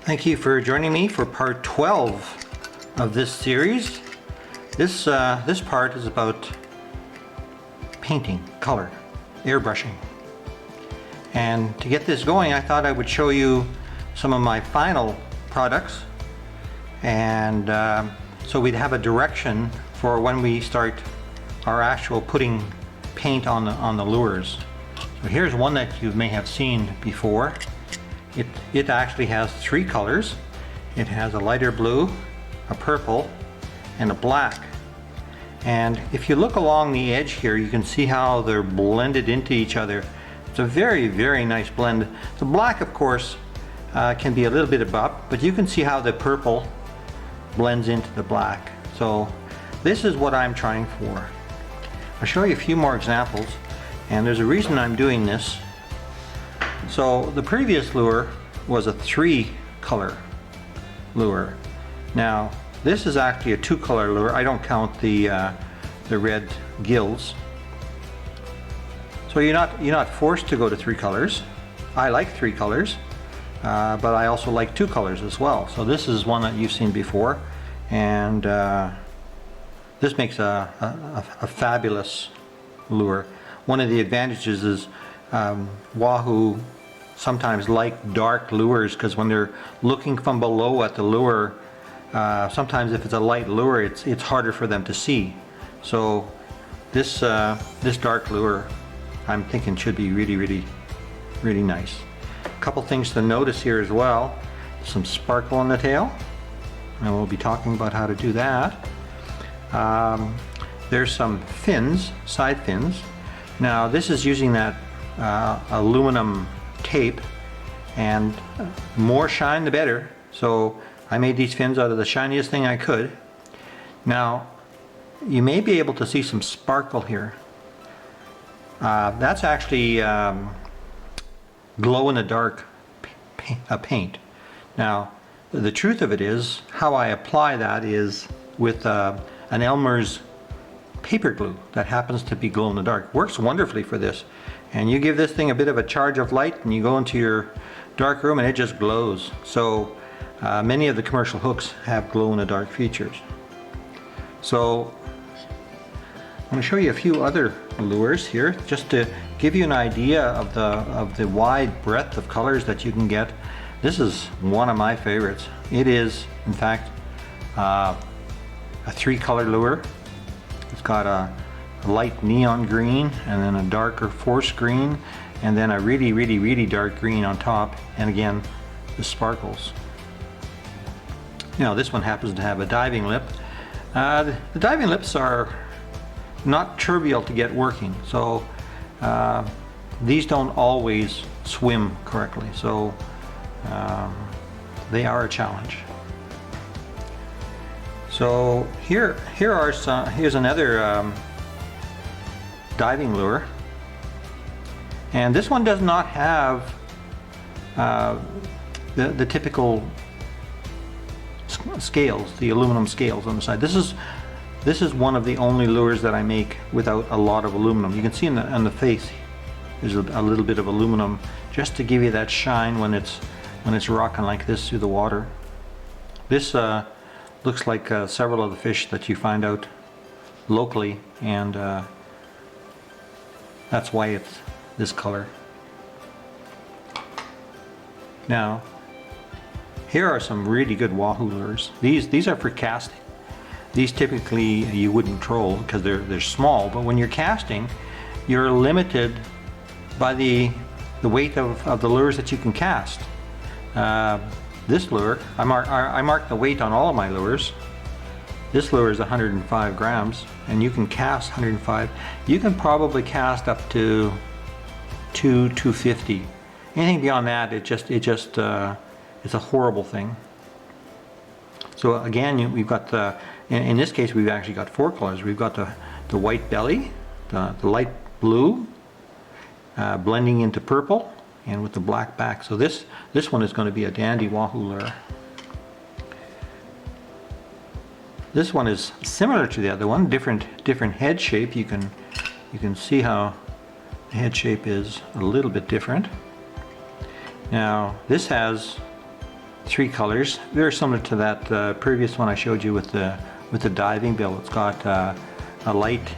Thank you for joining me for part 12 of this series. This part is about painting, color, airbrushing. And to get this going, I thought I would show you some of my final products, and so we'd have a direction for when we start our actual putting paint on the lures. So here's one that you may have seen before. It actually has three colors. It has a lighter blue, a purple, and a black. And if you look along the edge here, you can see how they're blended into each other. It's a very, very nice blend. The black, of course, can be a little bit abrupt, but you can see how the purple blends into the black. So this is what I'm trying for. I'll show you a few more examples, and there's a reason I'm doing this. So the previous lure was a 3-color lure. Now this is actually a 2-color lure. I don't count the red gills. So you're not forced to go to 3 colors. I like 3 colors, but I also like 2 colors as well. So this is one that you've seen before, and this makes a fabulous lure. One of the advantages is Wahoo sometimes like dark lures, because when they're looking from below at the lure, sometimes if it's a light lure, it's harder for them to see. So this dark lure, I'm thinking, should be really nice. A couple things to notice here as well: some sparkle on the tail, and we'll be talking about how to do that. There's some fins, side fins. Now this is using that aluminum tape, and more shine the better. So I made these fins out of the shiniest thing I could. Now you may be able to see some sparkle here. That's actually glow-in-the-dark paint. Now the truth of it is, how I apply that is with an Elmer's paper glue that happens to be glow-in-the-dark. Works wonderfully for this. And you give this thing a bit of a charge of light, and you go into your dark room and it just glows. So many of the commercial hooks have glow-in-the-dark features. So I'm going to show you a few other lures here, just to give you an idea of the wide breadth of colors that you can get. This is one of my favorites. It is, in fact, a 3-color lure. It's got a light neon green, and then a darker forest green, and then a really dark green on top, and again the sparkles. Now this one happens to have a diving lip. The diving lips are not trivial to get working, so these don't always swim correctly, so they are a challenge. So here's another diving lure, and this one does not have the typical scales, the aluminum scales on the side. This is one of the only lures that I make without a lot of aluminum. You can see on the face there's a little bit of aluminum, just to give you that shine when it's rocking like this through the water. This looks like several of the fish that you find out locally, and that's why it's this color. Now here are some really good Wahoo lures. These are for casting. These typically you wouldn't troll because they're small, but when you're casting, you're limited by the weight of the lures that you can cast. This lure, I mark the weight on all of my lures. This lure is 105 grams, and you can cast 105. You can probably cast up to 250. Anything beyond that, it's a horrible thing. So again, we've got in this case we've actually got 4 colors. We've got the white belly, the light blue, blending into purple, and with the black back. So this one is going to be a dandy Wahoo lure. This one is similar to the other one, different head shape. You can see how the head shape is a little bit different. Now this has 3 colors. Very similar to that previous one I showed you with the diving bill. It's got a light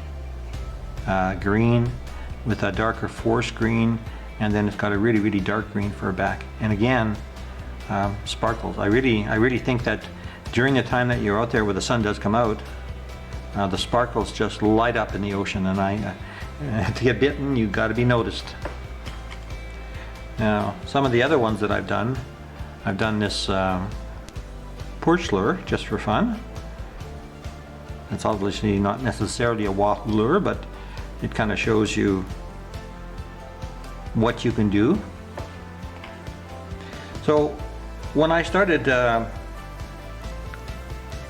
green with a darker forest green, and then it's got a really dark green for a back. And again, sparkles. I really think that during the time that you're out there where the sun does come out, the sparkles just light up in the ocean, and to get bitten, you've got to be noticed. Now, some of the other ones that I've done this porch lure just for fun. It's obviously not necessarily a Wahoo lure, but it kind of shows you what you can do. So when I started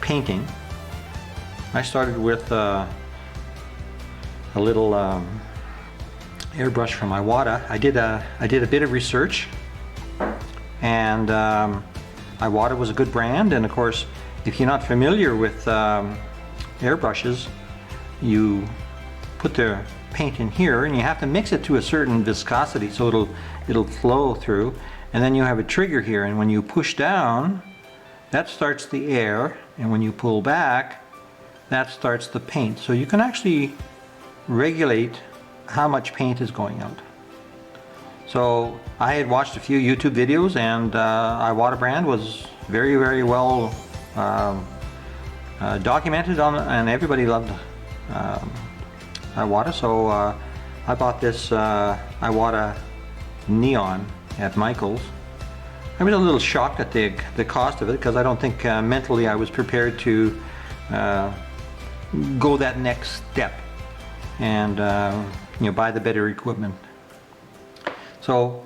painting, I started with a little airbrush from Wahoo. I did a bit of research, and Wahoo was a good brand. And of course, if you're not familiar with airbrushes, you put the paint in here, and you have to mix it to a certain viscosity so it'll flow through. And then you have a trigger here, and when you push down, that starts the air, and when you pull back, that starts the paint. So you can actually regulate how much paint is going out. So I had watched a few YouTube videos, and Wahoo brand was very well documented on, and everybody loved Wahoo. So I bought this Wahoo Neon at Michael's. I was a little shocked at the cost of it, because I don't think mentally I was prepared to go that next step and buy the better equipment. So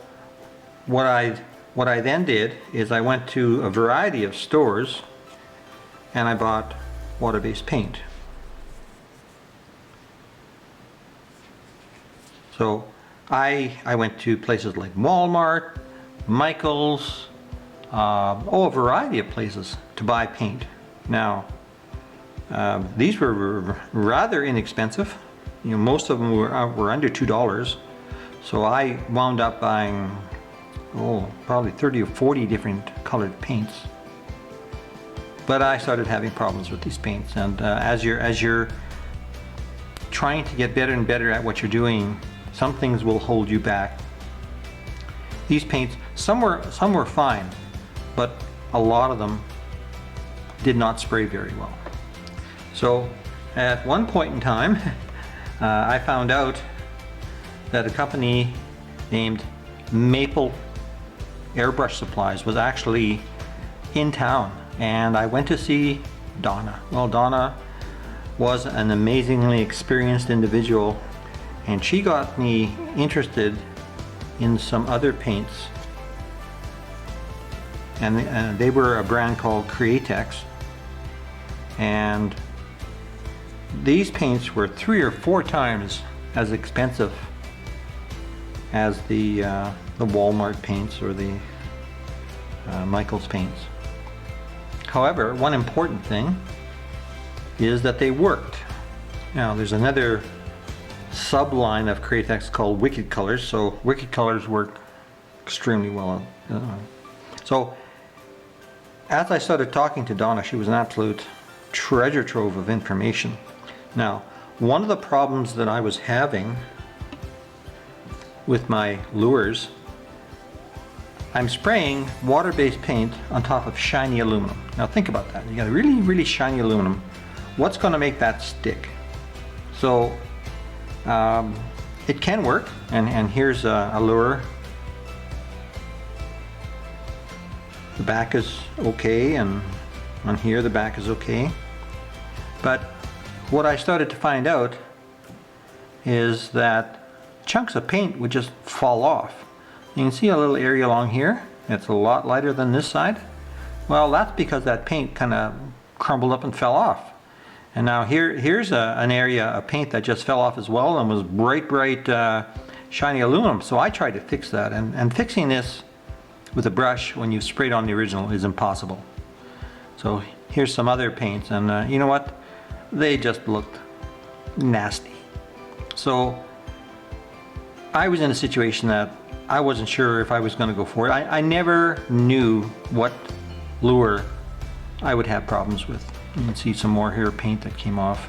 what I then did is I went to a variety of stores, and I bought water-based paint. So I went to places like Walmart, Michael's, a variety of places to buy paint. Now, these were rather inexpensive. Most of them were under $2. So I wound up buying, probably 30 or 40 different colored paints. But I started having problems with these paints, and as you're trying to get better and better at what you're doing, some things will hold you back. These paints, some were fine, but a lot of them did not spray very well. So at one point in time, I found out that a company named Maple Airbrush Supplies was actually in town, and I went to see Donna. Well, Donna was an amazingly experienced individual, and she got me interested in some other paints, and they were a brand called Createx, and these paints were 3 or 4 times as expensive as the Walmart paints or the Michael's paints. However, one important thing is that they worked. Now, there's another sub-line of Createx called Wicked Colors, so Wicked Colors work extremely well. So as I started talking to Donna, she was an absolute treasure trove of information. Now, one of the problems that I was having with my lures, I'm spraying water-based paint on top of shiny aluminum. Now think about that. You got a really shiny aluminum. What's going to make that stick? So it can work, and here's a lure. The back is okay, and on here the back is okay. But what I started to find out is that chunks of paint would just fall off. You can see a little area along here. It's a lot lighter than this side. Well, that's because that paint kind of crumbled up and fell off. And now here's an area of paint that just fell off as well and was bright shiny aluminum. So I tried to fix that, and fixing this with a brush when you've sprayed on the original is impossible. So here's some other paints, and you know what? They just looked nasty. So I was in a situation that I wasn't sure if I was going to go for it. I never knew what lure, I would have problems with. You can see some more here, paint that came off.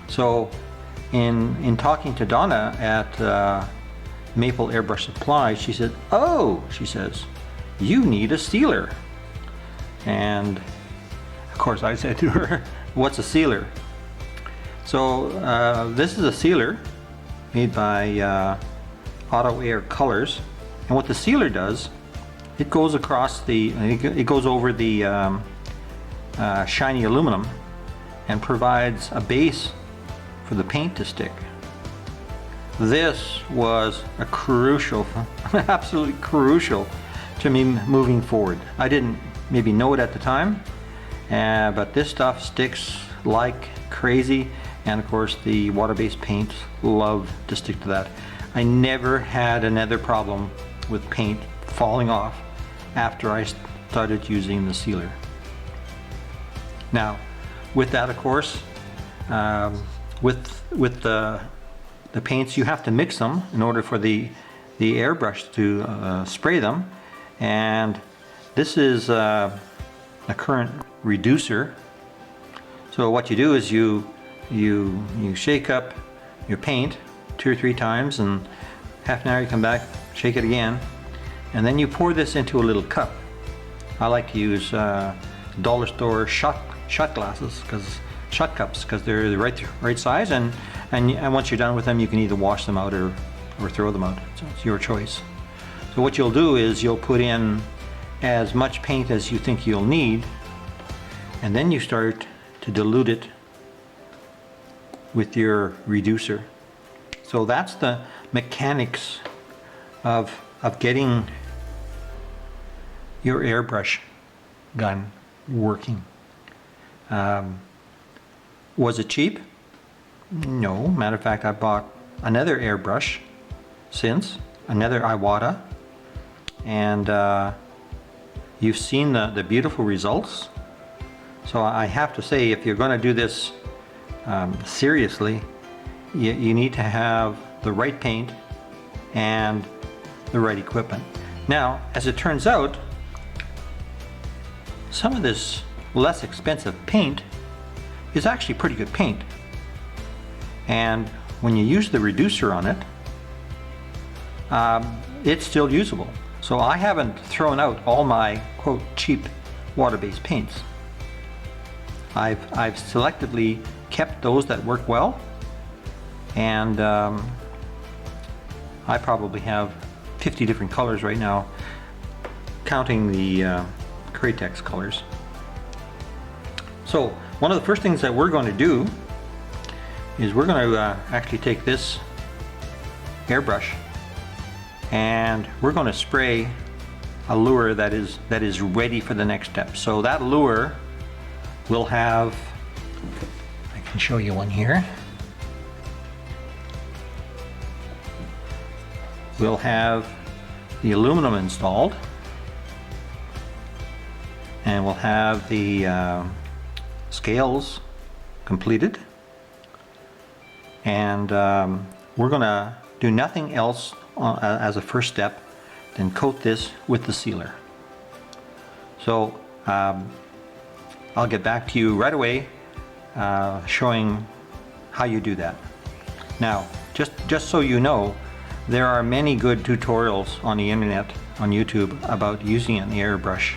So in talking to Donna at Maple Airbrush Supply, she said, "Oh," she says, "you need a sealer." And of course I said to her, "What's a sealer?" So this is a sealer made by Auto Air Colors, and what the sealer does, it goes across it goes over the shiny aluminum and provides a base for the paint to stick. This was a crucial, absolutely crucial to me moving forward. I didn't maybe know it at the time, but this stuff sticks like crazy, and of course the water-based paints love to stick to that. I never had another problem with paint falling off after I started using the sealer. Now, with that, of course, with the paints, you have to mix them in order for the airbrush to spray them. And this is a current reducer. So what you do is you shake up your paint 2 or 3 times, and half an hour you come back, shake it again, and then you pour this into a little cup. I like to use dollar store shot glasses, shot cups, because they're the right size, and once you're done with them, you can either wash them out or throw them out. So it's your choice. So what you'll do is you'll put in as much paint as you think you'll need, and then you start to dilute it with your reducer. So that's the mechanics of getting your airbrush gun working. Was it cheap? No. Matter of fact, I bought another airbrush since, another Iwata, and you've seen the beautiful results. So I have to say, if you're going to do this seriously, you need to have the right paint and the right equipment. Now, as it turns out, some of this less expensive paint is actually pretty good paint, and when you use the reducer on it, it's still usable. So I haven't thrown out all my quote cheap water-based paints. I've selectively kept those that work well, and I probably have 50 different colors right now, counting the Kratex colors. So one of the first things that we're going to do is we're going to actually take this airbrush and we're going to spray a lure that is ready for the next step. So that lure will have, I can show you one here. We'll have the aluminum installed, and we'll have the scales completed, and we're gonna do nothing else as a first step than coat this with the sealer. So I'll get back to you right away showing how you do that. Now, just so you know, there are many good tutorials on the internet, on YouTube, about using an airbrush.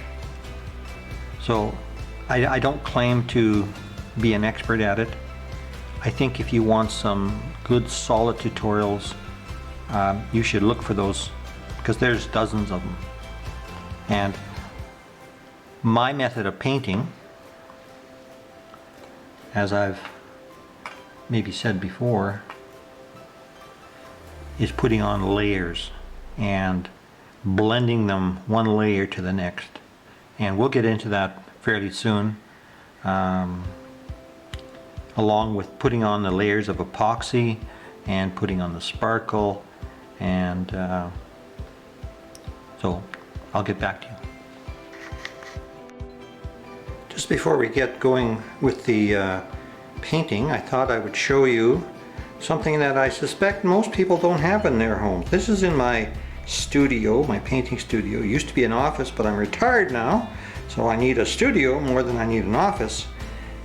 So I don't claim to be an expert at it. I think if you want some good solid tutorials, you should look for those, because there's dozens of them. And my method of painting, as I've maybe said before, is putting on layers and blending them one layer to the next. And we'll get into that fairly soon, along with putting on the layers of epoxy and putting on the sparkle, and so I'll get back to you. Just before we get going with the painting, I thought I would show you something that I suspect most people don't have in their homes. This is in my studio, my painting studio. It used to be an office, but I'm retired now, So I need a studio more than I need an office.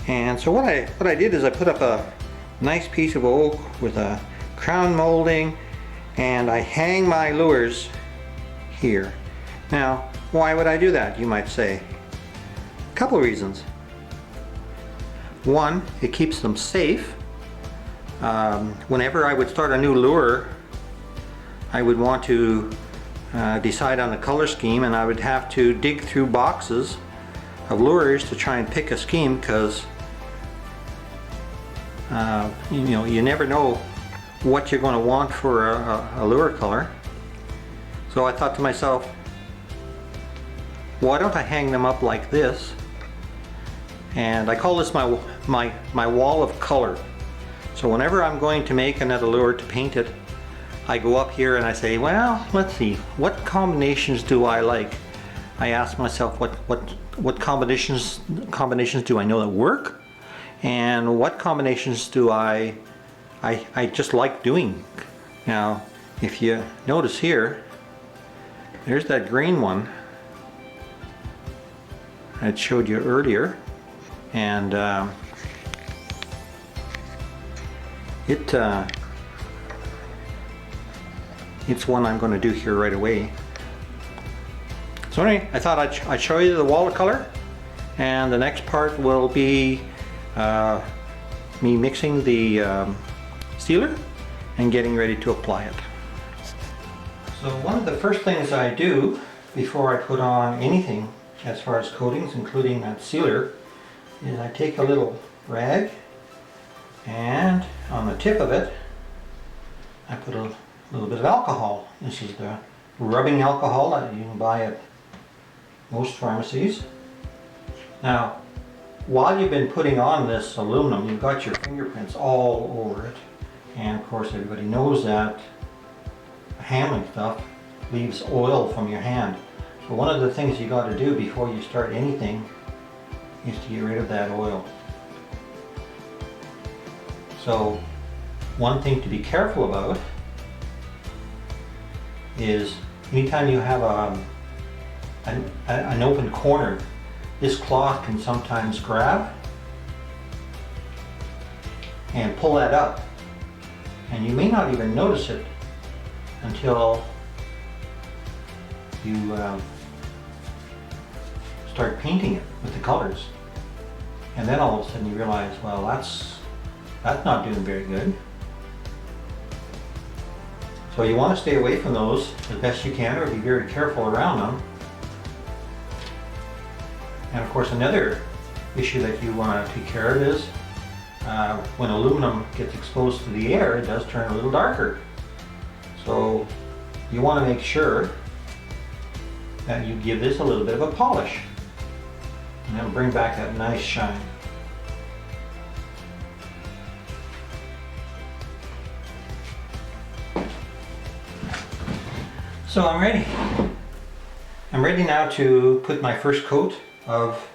And so what I did is I put up a nice piece of oak with a crown molding, and I hang my lures here. Now, why would I do that, you might say? A couple of reasons. One, it keeps them safe. Whenever I would start a new lure, I would want to decide on a color scheme, and I would have to dig through boxes of lures to try and pick a scheme, because you never know what you're going to want for a lure color. So I thought to myself, why don't I hang them up like this? And I call this my wall of color. So whenever I'm going to make another lure to paint it, I go up here and I say, well, let's see, what combinations do I like? I ask myself, what combinations do I know that work, and what combinations do I just like doing. Now, if you notice here, there's that green one I showed you earlier, and it's one I'm going to do here right away. So anyway, I thought I'd show you the watercolor, and the next part will be me mixing the sealer and getting ready to apply it. So one of the first things I do before I put on anything as far as coatings, including that sealer, is I take a little rag, and on the tip of it I put a little bit of alcohol. This is the rubbing alcohol that you can buy at most pharmacies. Now, while you've been putting on this aluminum, you've got your fingerprints all over it, and of course everybody knows that handling stuff leaves oil from your hand. So one of the things you got to do before you start anything is to get rid of that oil. So one thing to be careful about is anytime you have an open corner, this cloth can sometimes grab and pull that up, and you may not even notice it until you start painting it with the colors, and then all of a sudden you realize, well, that's not doing very good. So you want to stay away from those as best you can, or be very careful around them. And of course, another issue that you want to take care of is when aluminum gets exposed to the air, it does turn a little darker. So you want to make sure that you give this a little bit of a polish, and that'll bring back that nice shine. So I'm ready. I'm ready now to put my first coat of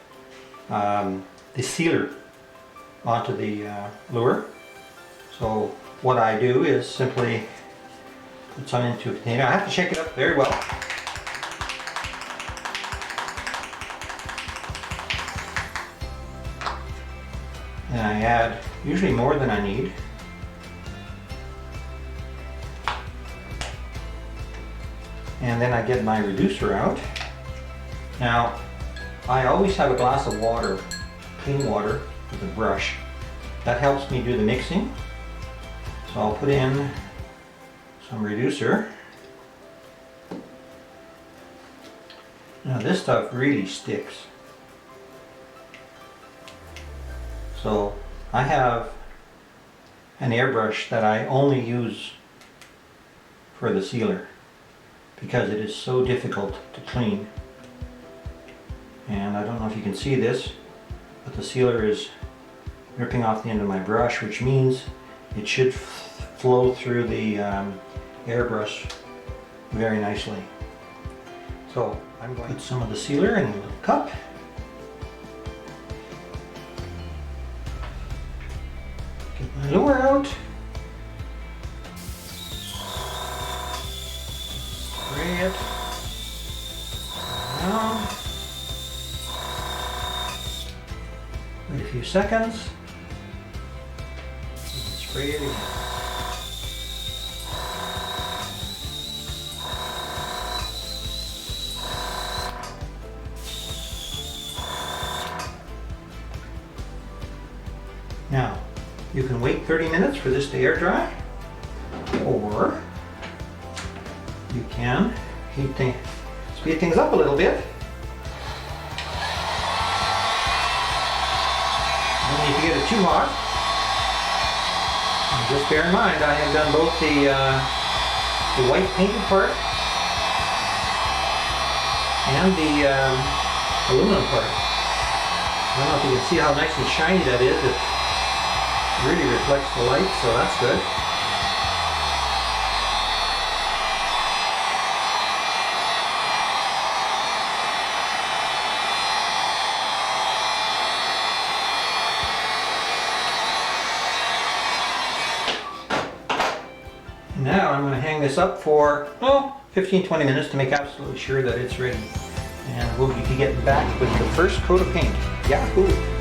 the sealer onto the lure. So what I do is simply put some into a container. I have to shake it up very well. And I add usually more than I need. And then I get my reducer out. Now, I always have a glass of water, clean water, with a brush. That helps me do the mixing. So I'll put in some reducer. Now this stuff really sticks. So I have an airbrush that I only use for the sealer, because it is so difficult to clean. And I don't know if you can see this, but the sealer is ripping off the end of my brush, which means it should flow through the airbrush very nicely. So I'm going to put some of the sealer in a little cup. Get my lure out. Spray it. Down. seconds. Spray it again. Now, you can wait 30 minutes for this to air dry, or you can speed things up a little bit. Only if you get it too hot. And just bear in mind, I have done both the white painted part and the aluminum part. I don't know if you can see how nice and shiny that is. It really reflects the light, so that's good. Now I'm going to hang this up for 15-20 minutes to make absolutely sure that it's ready. And we'll be getting back with the first coat of paint. Yahoo!